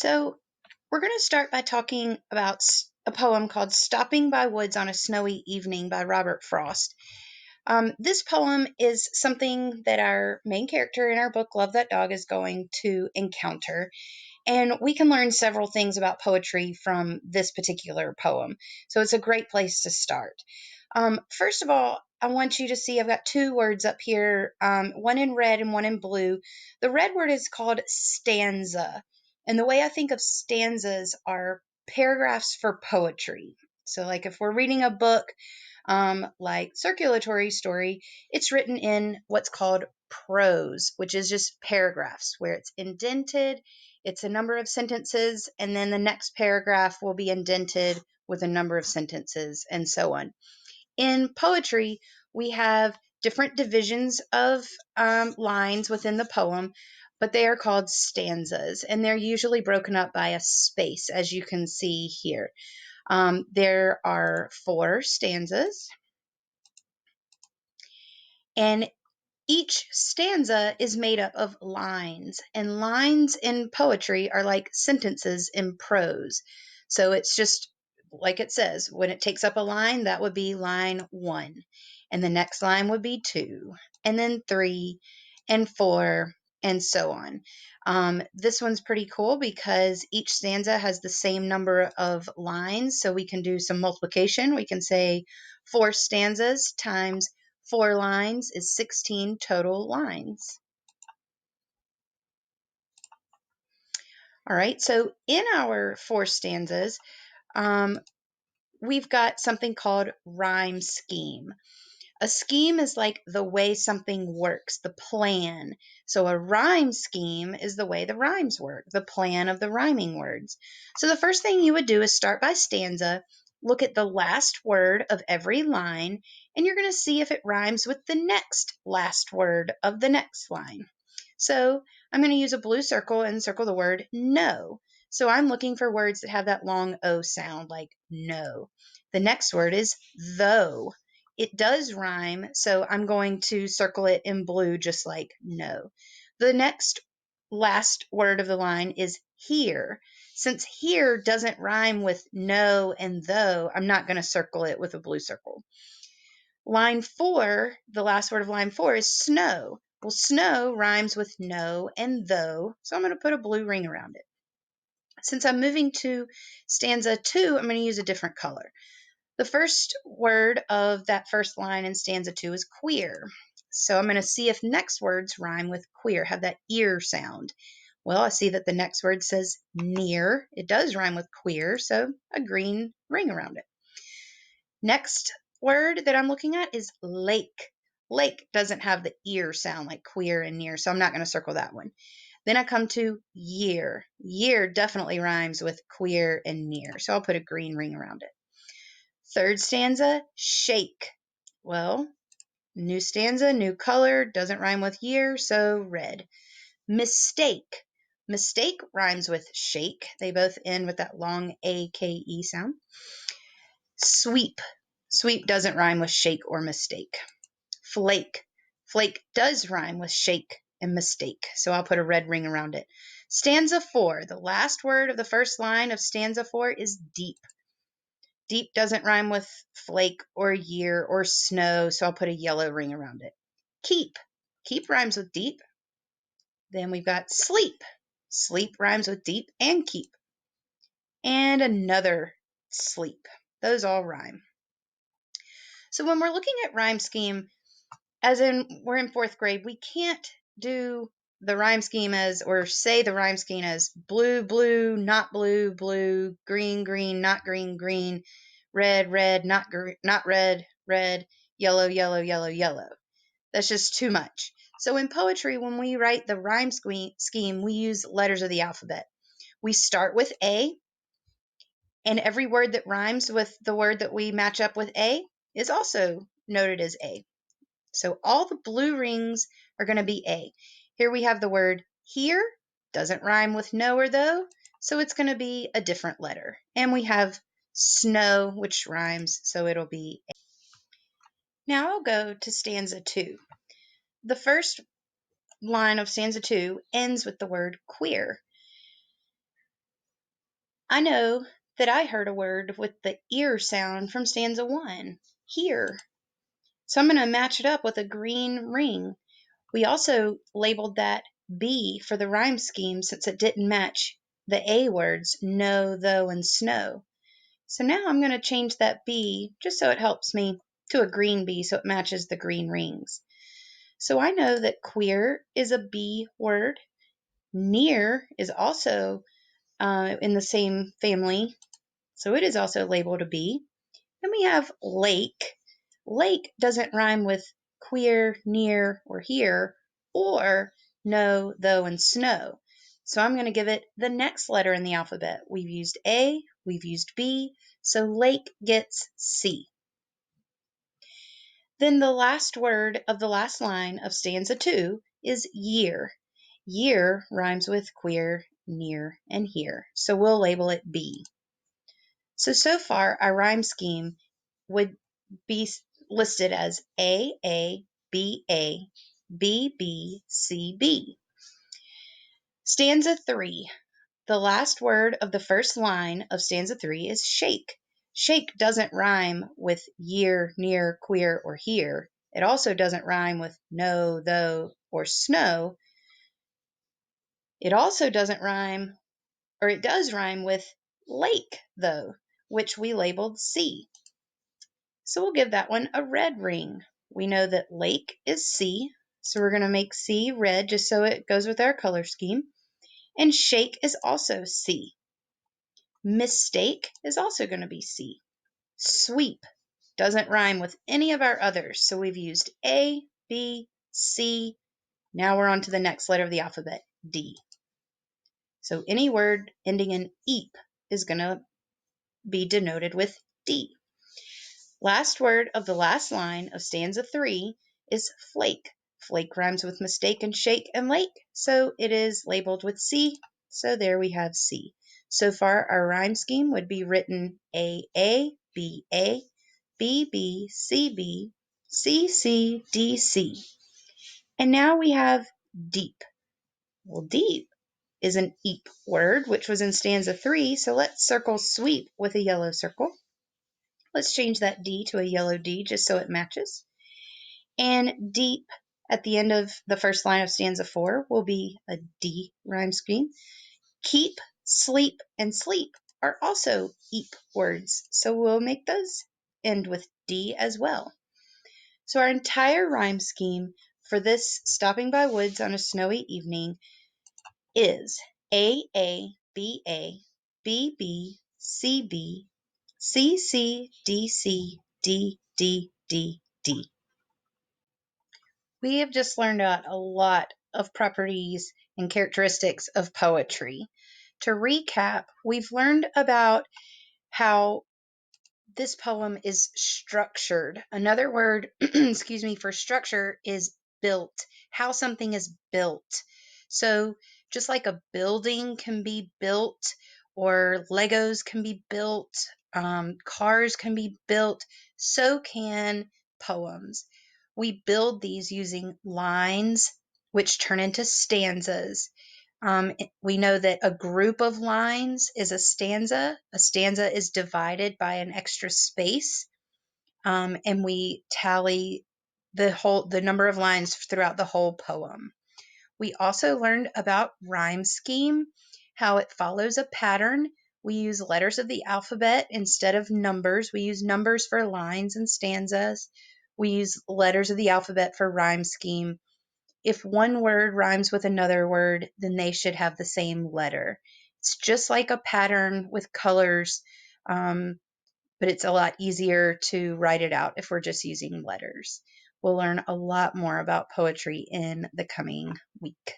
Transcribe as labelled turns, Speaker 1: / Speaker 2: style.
Speaker 1: So, we're going to start by talking about a poem called Stopping by Woods on a Snowy Evening by Robert Frost. This poem is something that our main character in our book, Love That Dog, is going to encounter. And we can learn several things about poetry from this particular poem. So, it's a great place to start. First of all, I want you to see I've got two words up here, one in red and one in blue. The red word is called stanza. And the way I think of stanzas are paragraphs for poetry. So, like if we're reading a book like Circulatory Story, it's written in what's called prose, which is just paragraphs where it's indented, it's a number of sentences, and then the next paragraph will be indented with a number of sentences, and so on. In poetry, we have different divisions of lines within the poem, but they are called stanzas, and they're usually broken up by a space, as you can see here. There are 4 stanzas, and each stanza is made up of lines, and lines in poetry are like sentences in prose. So it's just like it says, when it takes up a line, that would be line 1, and the next line would be 2, and then 3, and 4, and so on. This one's pretty cool because each stanza has the same number of lines, so we can do some multiplication. We can say 4 stanzas times 4 lines is 16 total lines. All right, so in our 4 stanzas, we've got something called rhyme scheme. A scheme is like the way something works, the plan. So a rhyme scheme is the way the rhymes work, the plan of the rhyming words. So the first thing you would do is start by stanza, look at the last word of every line, and you're going to see if it rhymes with the next last word of the next line. So I'm going to use a blue circle and circle the word no. So I'm looking for words that have that long O sound, like no. The next word is though. It does rhyme, so I'm going to circle it in blue just like no. The next last word of the line is here. Since here doesn't rhyme with no and though, I'm not going to circle it with a blue circle. Line 4, the last word of line 4 is snow. Well, snow rhymes with no and though, so I'm going to put a blue ring around it. Since I'm moving to stanza 2, I'm going to use a different color. The first word of that first line in stanza 2 is queer. So I'm going to see if next words rhyme with queer, have that ear sound. Well, I see that the next word says near. It does rhyme with queer, so a green ring around it. Next word that I'm looking at is lake. Lake doesn't have the ear sound like queer and near, so I'm not going to circle that one. Then I come to year. Year definitely rhymes with queer and near, so I'll put a green ring around it. Third stanza, shake. Well, new stanza, new color, doesn't rhyme with year, so red. Mistake. Mistake rhymes with shake. They both end with that long A-K-E sound. Sweep. Sweep doesn't rhyme with shake or mistake. Flake. Flake does rhyme with shake and mistake, so I'll put a red ring around it. Stanza 4. The last word of the first line of stanza 4 is deep. Deep doesn't rhyme with flake or year or snow, so I'll put a yellow ring around it. Keep. Keep rhymes with deep. Then we've got sleep. Sleep rhymes with deep and keep. And another sleep. Those all rhyme. So when we're looking at rhyme scheme, as in we're in 4th grade, we can't do the rhyme scheme as, or say the rhyme scheme as blue, blue, not blue, blue, green, green, not green, green, red, red, not red, red, yellow, yellow, yellow, yellow. That's just too much. So in poetry, when we write the rhyme scheme, we use letters of the alphabet. We start with A, and every word that rhymes with the word that we match up with A is also noted as A. So all the blue rings are going to be A. Here we have the word here, doesn't rhyme with no or though, so it's going to be a different letter. And we have snow, which rhymes, so it'll be A. Now I'll go to stanza 2. The first line of stanza 2 ends with the word queer. I know that I heard a word with the ear sound from stanza 1, here. So I'm going to match it up with a green ring. We also labeled that B for the rhyme scheme since it didn't match the A words, no, though, and snow. So now I'm going to change that B just so it helps me to a green B so it matches the green rings. So I know that queer is a B word. Near is also in the same family, so it is also labeled a B. Then we have lake. Lake doesn't rhyme with queer, near, or here, or no, though, and snow. So I'm going to give it the next letter in the alphabet. We've used A, we've used B, so lake gets C. Then the last word of the last line of stanza 2 is year. Year rhymes with queer, near, and here, so we'll label it B. So far our rhyme scheme would be listed as A, B, B, B, C, B. Stanza 3. The last word of the first line of stanza 3 is shake. Shake doesn't rhyme with year, near, queer, or here. It also doesn't rhyme with no, though, or snow. It also doesn't rhyme, or it does rhyme with lake, though, which we labeled C. So we'll give that one a red ring. We know that lake is C, so we're going to make C red just so it goes with our color scheme. And shake is also C. Mistake is also going to be C. Sweep doesn't rhyme with any of our others, so we've used A, B, C. Now we're on to the next letter of the alphabet, D. So any word ending in eep is going to be denoted with D. Last word of the last line of stanza 3 is flake. Flake rhymes with mistake and shake and lake, so it is labeled with C. So there we have C. So far, our rhyme scheme would be written A, B, B, C, B, C, C, D, C. And now we have deep. Well, deep is an eep word, which was in stanza 3, so let's circle sweep with a yellow circle. Let's change that D to a yellow D just so it matches. And deep at the end of the first line of stanza 4 will be a D rhyme scheme. Keep, sleep, and sleep are also eep words, so we'll make those end with D as well. So our entire rhyme scheme for this stopping by woods on a snowy evening is A, B, B, C, B, C, C, D, C, D, D, D, D. We have just learned about a lot of properties and characteristics of poetry. To recap, we've learned about how this poem is structured. Another word, excuse me, for structure is built, how something is built. So just like a building can be built, or Legos can be built, cars can be built, so can poems. We build these using lines, which turn into stanzas. We know that a group of lines is a stanza. A stanza is divided by an extra space, and we tally the number of lines throughout the whole poem. We also learned about rhyme scheme, how it follows a pattern. We use letters of the alphabet instead of numbers. We use numbers for lines and stanzas. We use letters of the alphabet for rhyme scheme. If one word rhymes with another word, then they should have the same letter. It's just like a pattern with colors, but it's a lot easier to write it out if we're just using letters. We'll learn a lot more about poetry in the coming week.